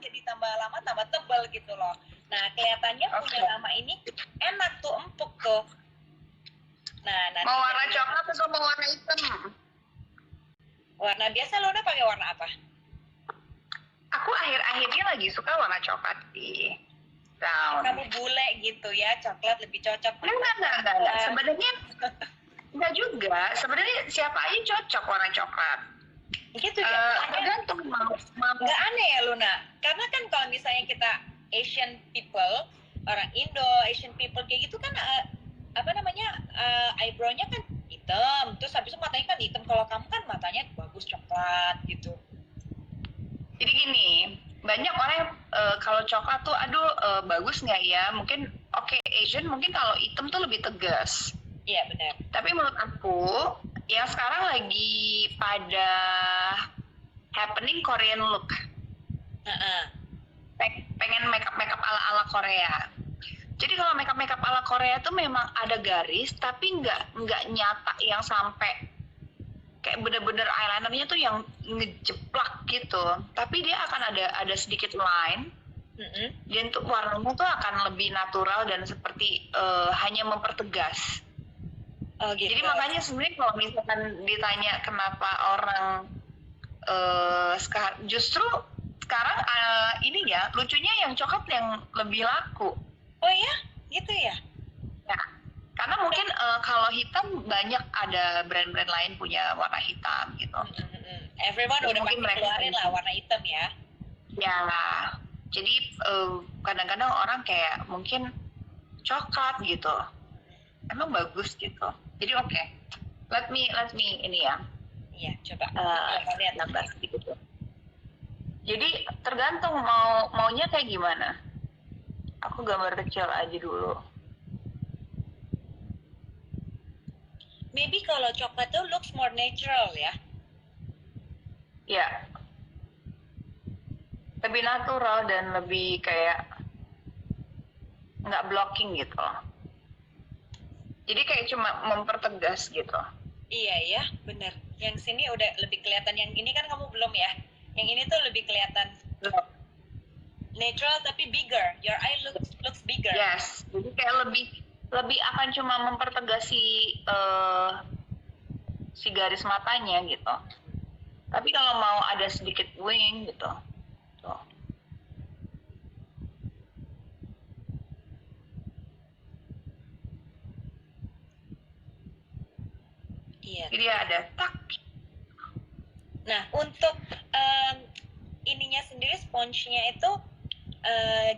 jadi tambah lama tambah tebal gitu loh. Nah kelihatannya punya nama ini enak tuh, empuk tuh. Nah nanti mau warna coklat atau mau warna hitam? Warna biasa Luna pakai warna apa? Aku akhir-akhirnya lagi suka warna coklat sih. Kamu bule gitu ya, coklat lebih cocok. Enggak. Sebenarnya enggak juga. Sebenarnya siapa aja cocok warna coklat. Gitu ya. Tergantung mau. Nggak aneh ya Luna. Karena kan kalau misalnya kita Asian people, orang Indo, Asian people kayak gitu kan eyebrow-nya kan hitam, terus habis itu matanya kan hitam. Kalau kamu kan matanya bagus coklat gitu. Jadi gini, banyak orang kalau coklat tuh bagus nggak ya? Mungkin Asian mungkin kalau hitam tuh lebih tegas. Iya benar. Tapi menurut aku yang sekarang lagi pada happening Korean look. Pengen makeup ala Korea. Jadi kalau makeup ala Korea tuh memang ada garis, tapi nggak nyata yang sampai kayak bener-bener eyelinernya tuh yang ngejeplak gitu. Tapi dia akan ada sedikit line. Dan untuk warnanya tuh akan lebih natural dan seperti hanya mempertegas. Oh, gitu. Jadi makanya sebenarnya kalau misalkan ditanya kenapa orang justru sekarang ini ya lucunya yang coklat yang lebih laku. Oh ya, gitu ya? Ya, karena mungkin kalau hitam banyak ada brand-brand lain punya warna hitam gitu. Everyone udah mungkin pasti keluarin lah warna hitam ya. Ya, jadi kadang-kadang orang kayak mungkin coklat gitu, emang bagus gitu. Jadi oke. Let me ini ya. Iya, coba. Lihat nambah sedikit. Jadi tergantung maunya kayak gimana. Aku gambar kecil aja dulu. Maybe kalau coklat tuh looks more natural ya. Ya. Lebih natural dan lebih kayak nggak blocking gitu. Jadi kayak cuma mempertegas gitu. Iya ya, bener. Yang sini udah lebih kelihatan, yang ini kan kamu belum ya. Yang ini tuh lebih kelihatan natural tapi bigger. Your eye looks bigger. Yes, jadi kayak lebih akan cuma mempertegas si garis matanya gitu. Tapi kalau mau ada sedikit wing gitu. Tuh. Iya. Jadi ada tak. Nah, untuk ininya sendiri, sponge-nya itu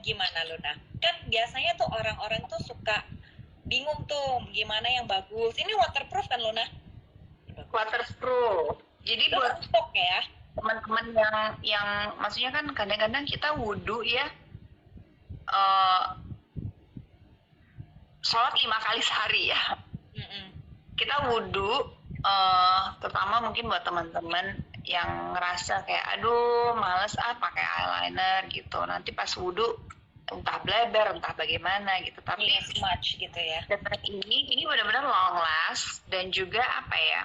gimana Luna? Kan biasanya tuh orang-orang tuh suka bingung tuh gimana yang bagus. Ini waterproof kan Luna? Waterproof. Jadi itu buat empuk ya. Teman-teman yang maksudnya kan kadang-kadang kita wudhu ya. Sholat 5 kali sehari ya. Kita wudhu, terutama mungkin buat teman-teman yang ngerasa kayak aduh males pakai eyeliner gitu, nanti pas wudhu entah bleber entah bagaimana gitu. Tapi smudge gitu ya. Tetap ini benar-benar long last dan juga apa ya,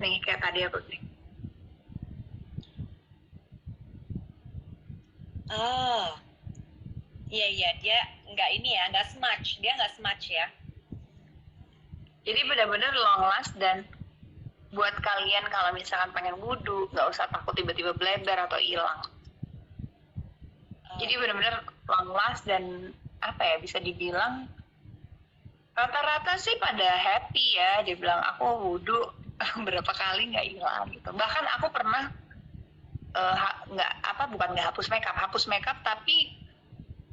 nih kayak tadi aku nih. Oh iya dia nggak smudge ya. Jadi benar-benar long last, dan buat kalian kalau misalkan pengen wudhu nggak usah takut tiba-tiba bleber atau hilang. Jadi benar-benar long last dan apa ya, bisa dibilang rata-rata sih pada happy ya. Dia bilang aku wudhu berapa kali nggak hilang gitu. Bahkan aku pernah bukan nggak hapus makeup tapi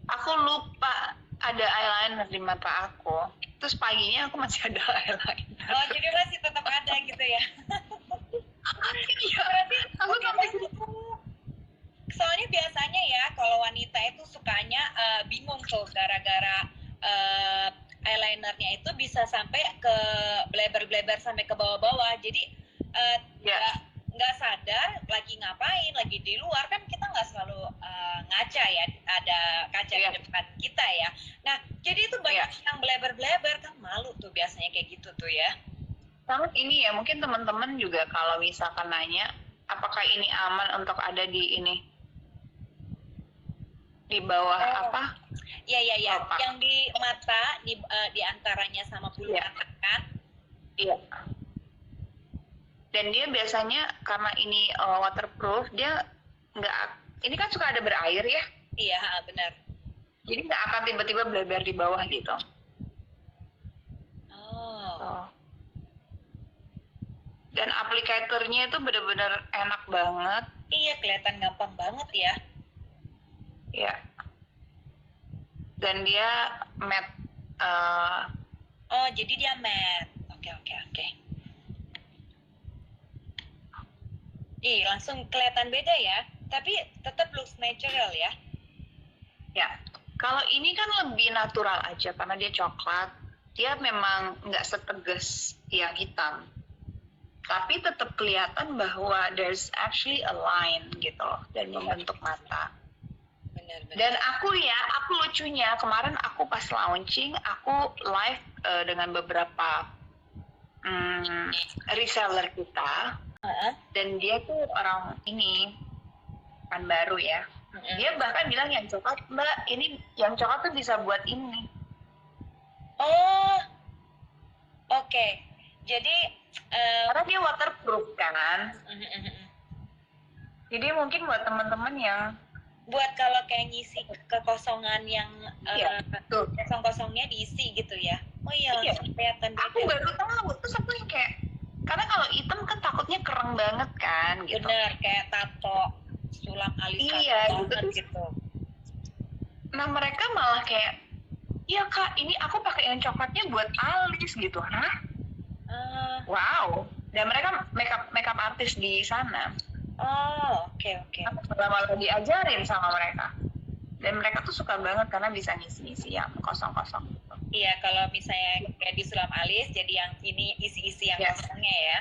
aku lupa ada eyeliner di mata aku, terus paginya aku masih ada eyeliner. Oh jadi masih tetap ada gitu ya. Iya, aku gitu. Soalnya biasanya ya kalau wanita itu sukanya bingung tuh gara-gara eyelinernya itu bisa sampai ke bleber-bleber sampai ke bawah-bawah. Jadi nggak sadar lagi ngapain, lagi di luar kan kita nggak selalu ngaca ya, ada kaca di depan kita ya. Nah jadi itu banyak yang bleber-bleber kan, malu tuh biasanya kayak gitu tuh ya. Sama ini ya, mungkin teman-teman juga kalau misalkan nanya apakah ini aman untuk ada di ini di bawah Oh. apa? Iya. Kelopak. Yang di mata di antaranya sama bulu Iya. mata kan? Iya. Dan dia biasanya karena ini waterproof, dia nggak, ini kan suka ada berair ya, Iya, benar. jadi nggak akan tiba-tiba bleber di bawah gitu. Oh. Dan aplikatornya itu bener-bener enak banget. Iya, kelihatan gampang banget ya. Ya. Dan dia matte. Oh, jadi dia matte. Oke. Ih, langsung kelihatan beda ya. Tapi tetap looks natural ya. Ya. Kalau ini kan lebih natural aja karena dia coklat. Dia memang nggak setegas yang hitam. Tapi tetap kelihatan bahwa there's actually a line gitu loh, dan membentuk mata. Benar. Dan aku lucunya kemarin aku pas launching, aku live dengan beberapa reseller kita. Dan dia tuh orang ini kan baru ya. Dia bahkan bilang yang coklat, Mbak, ini yang coklat tuh bisa buat ini. Oh. Oke. Jadi Karena dia waterproof kan. Jadi mungkin buat teman-teman yang buat kalau kayak ngisi kekosongan yang Iya, betul. kosong-kosongnya diisi gitu ya. Oh iya, Iya. langsung kelihatan beda. Aku baru tahu, terus aku yang kayak, karena kalau hitam kan takutnya kereng banget kan gitu. Bener, kayak tato sulam alis Iya, banget gitu. gitu. Nah mereka malah kayak, iya Kak, ini aku pakai yang coklatnya buat alis gitu. Hah? Wow. Dan mereka makeup artis di sana. Oh, oke. Aku malah diajarin sama mereka. Dan mereka tuh suka banget karena bisa ngisi-ngisi yang kosong-kosong gitu. Iya, kalau misalnya kayak di sulam alis, jadi yang ini isi-isi yang Yes. kosongnya ya.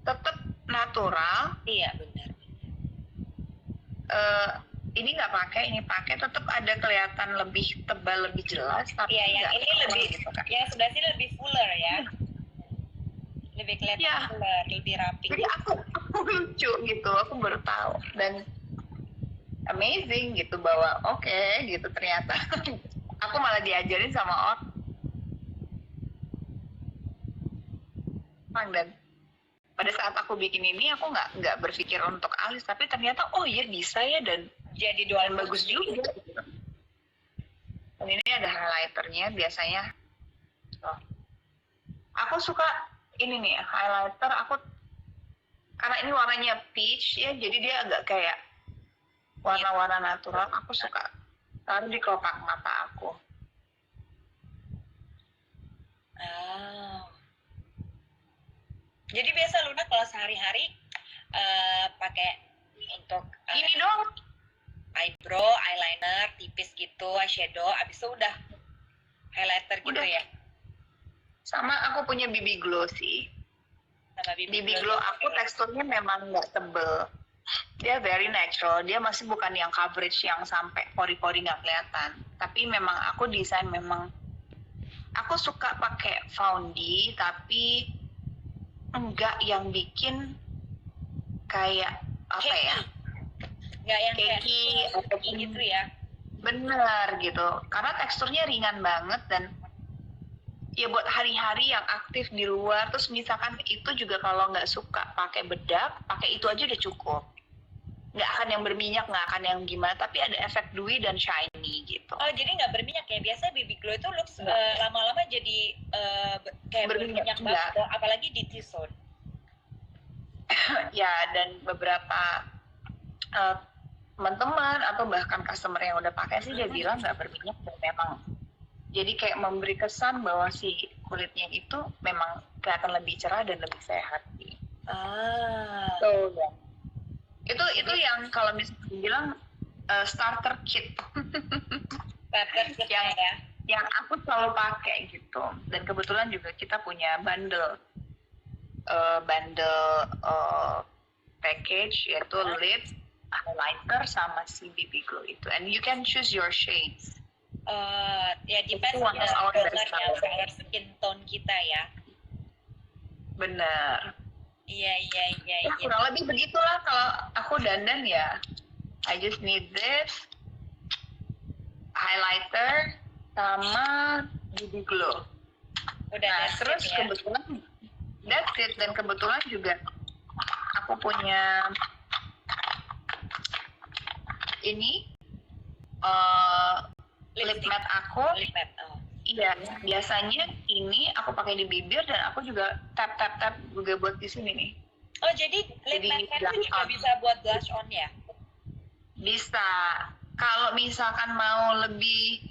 Tetap natural. Iya, benar. Ini nggak pakai, ini pakai, tetap ada kelihatan lebih tebal, lebih jelas. Tapi Iya, yang nggak ini kereng lebih, gitu, Kak. yang sebelah sini lebih fuller ya. Lebih kelihatan Iya. fuller, lebih rapi. Jadi aku lucu gitu, aku baru tahu. Dan amazing gitu bahwa oke, gitu ternyata. Aku malah diajarin sama orang. Dan pada saat aku bikin ini aku nggak berpikir untuk alis, tapi ternyata oh iya bisa ya, dan Jadi dual bagus juga gitu. Dan ini ada highlighternya biasanya. Aku suka ini nih highlighter, aku karena ini warnanya peach ya, jadi dia agak kayak warna-warna natural. Aku suka taruh di kelopak mata aku. Jadi biasa Luna kalau sehari-hari pakai untuk Ini dong. eyebrow, eyeliner, tipis gitu, eyeshadow, abis itu udah highlighter gitu Udah. ya? Sama aku punya BB glow sih. Sama BB glow aku teksturnya memang nggak tebel. Dia very natural. Dia masih bukan yang coverage yang sampai pori-pori nggak kelihatan. Tapi memang aku desain memang. Aku suka pakai foundi, tapi enggak yang bikin kayak apa ya? Nggak yang kayak Keki gitu ya? Bener gitu. Karena teksturnya ringan banget dan ya buat hari-hari yang aktif di luar. Terus misalkan itu juga kalau nggak suka pakai bedak, pakai itu aja udah cukup. Nggak akan yang berminyak, nggak akan yang gimana, tapi ada efek dewy dan shiny gitu. Oh, jadi nggak berminyak ya? Biasa BB glow itu looks lama-lama jadi kayak berminyak banget, apalagi di T-zone. Ya, dan beberapa teman-teman atau bahkan customer yang udah pakai sih dia bilang nggak berminyak, dan memang jadi kayak memberi kesan bahwa si kulitnya itu memang kelihatan lebih cerah dan lebih sehat. So, ya. Itu yang kalau misalnya bilang starter kit. Starter kit ya. Yang aku selalu pakai gitu. Dan kebetulan juga kita punya bundle package, yaitu lip, highlighter, sama si BB glow itu. And you can choose your shades. Ya depends Itu one of our best color skin tone kita ya. Bener. Iya. Ya, kurang lebih begitulah kalau aku dandan ya. I just need this highlighter sama BB glow. Udah Nah, that's terus it, ya. kebetulan that's it, dan kebetulan juga aku punya ini lip Lipstick. matte aku. Lip matte. Oh. Iya, biasanya ini aku pakai di bibir dan aku juga tap juga buat di sini nih. Oh, jadi lip Jadi, matte blush itu juga on. bisa buat blush on ya? Bisa. Kalau misalkan mau lebih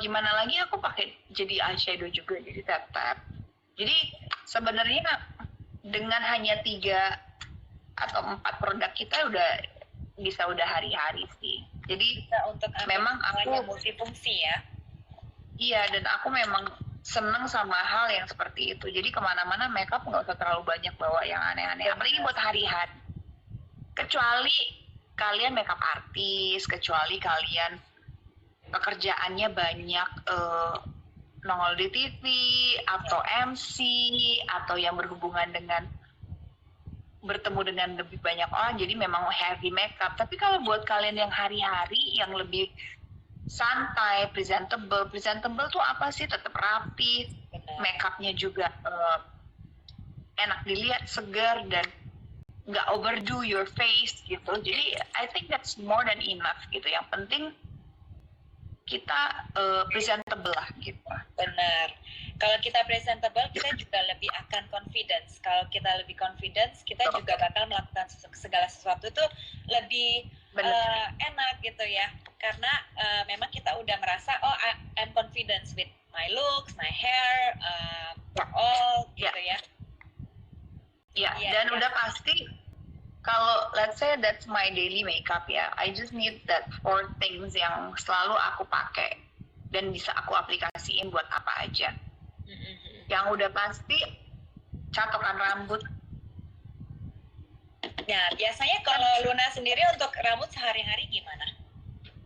gimana lagi, aku pakai jadi eyeshadow juga, jadi tap. Jadi sebenarnya dengan hanya 3 atau 4 produk kita udah hari-hari sih. Jadi Bisa untuk memang aku multifungsi ya. iya, dan aku memang seneng sama hal yang seperti itu. Jadi kemana-mana makeup nggak usah terlalu banyak bawa yang aneh-aneh. Apalagi buat hari-hari. Kecuali kalian makeup artis, kecuali kalian pekerjaannya banyak nongol di TV atau MC atau yang berhubungan dengan bertemu dengan lebih banyak orang, jadi memang heavy makeup. Tapi kalau buat kalian yang hari-hari yang lebih santai, presentable tuh apa sih? Tetap rapi, Benar. makeupnya juga enak dilihat, segar, dan nggak overdo your face gitu. Jadi I think that's more than enough gitu. Yang penting kita presentable lah gitu. Benar. Kalau kita presentable, kita juga lebih akan confidence. Kalau kita lebih confidence, kita juga bakal melakukan segala sesuatu itu lebih enak gitu ya. Karena memang kita udah merasa, oh I'm confident with my looks, my hair, all gitu ya. Ya, dan udah pasti kalau let's say that's my daily makeup ya, I just need that 4 things yang selalu aku pakai dan bisa aku aplikasiin buat apa aja. Yang udah pasti catokan rambut. Nah, biasanya kalau Luna sendiri untuk rambut sehari-hari gimana?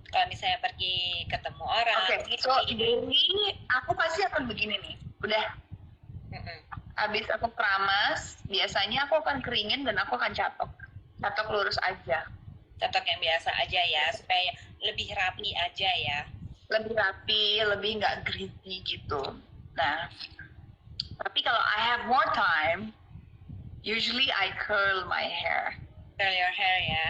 Kalau misalnya pergi ketemu orang. Oke, so daily aku pasti akan begini nih. Udah. Habis aku keramas, biasanya aku akan keringin dan aku akan catok lurus aja. Catok yang biasa aja ya, supaya lebih rapi aja ya. Lebih rapi, lebih nggak greasy gitu. Nah, tapi kalau I have more time, usually I curl my hair. Curl your hair ya.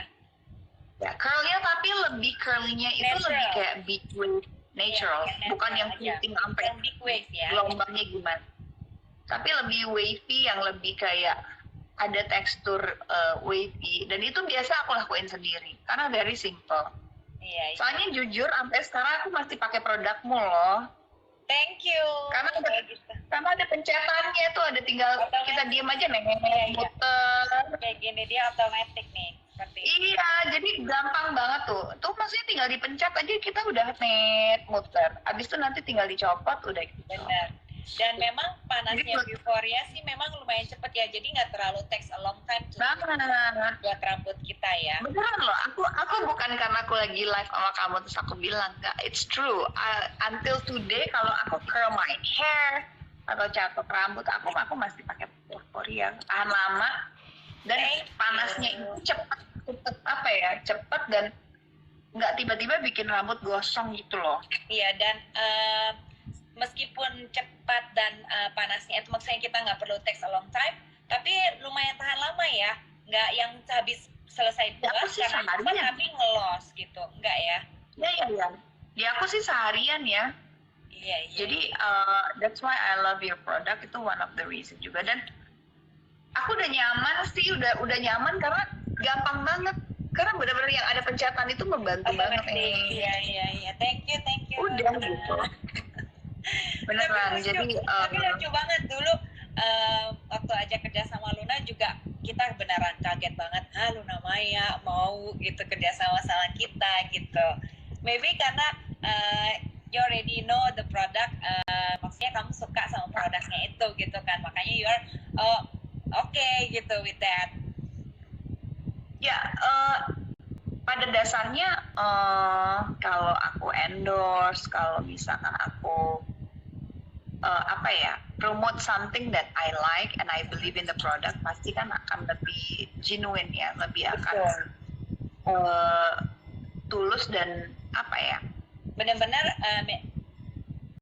Ya, curlnya tapi lebih curly-nya itu Natural. lebih kayak big wave, natural, Ya, bukan yang aja. keriting sampai Yang big wave ya. gelombangnya gimana. Tapi lebih wavy, yang lebih kayak ada tekstur wavy, dan itu biasa aku lakuin sendiri karena very simple. Iya. Soalnya jujur sampai sekarang aku masih pakai produkmu loh. Thank you. Karena gitu. karena ada pencetannya tuh, ada tinggal Otomatis. kita diam aja nih, Iya. muter. Kayak gini dia otomatis nih. Seperti ini. Iya, jadi gampang banget tuh. Tuh maksudnya tinggal dipencet aja, kita udah muter. Abis itu nanti tinggal dicopot, udah gitu. Benar. Dan memang panasnya Jadi, Euphoria sih memang lumayan cepet ya. Jadi nggak terlalu takes a long time to Banget. buat rambut kita ya. Beneran loh, aku bukan karena aku lagi live sama kamu terus aku bilang, enggak, it's true. Until today kalau aku curl my hair atau catok rambut, aku masih pakai Euphoria. Tahan lama dan panasnya itu cepet dan nggak tiba-tiba bikin rambut gosong gitu loh. Iya, dan meskipun cepat dan panasnya itu maksudnya kita nggak perlu takes a long time, tapi lumayan tahan lama ya. Nggak yang habis selesai Ya, buat aku sih karena cepat seharian. tapi ngelos gitu. Enggak ya? Iya. Ya aku sih seharian ya. Iya. Jadi that's why I love your product, itu one of the reason juga. Dan aku udah nyaman sih, udah nyaman karena gampang banget. Karena benar-benar yang ada pencetatan itu membantu banget. Iya. Thank you. Udah gitu. Beneran. Tapi lucu banget dulu waktu aja kerja sama Luna juga kita beneran kaget banget. Luna Maya mau gitu kerja sama kita gitu. Maybe karena you already know the product, maksudnya kamu suka sama produknya itu gitu kan, makanya you are okay gitu with that. Ya, pada dasarnya kalau aku endorse, kalau misalkan aku promote something that I like and I believe in the product, pasti kan akan lebih genuine ya, lebih akan tulus dan apa ya, benar-benar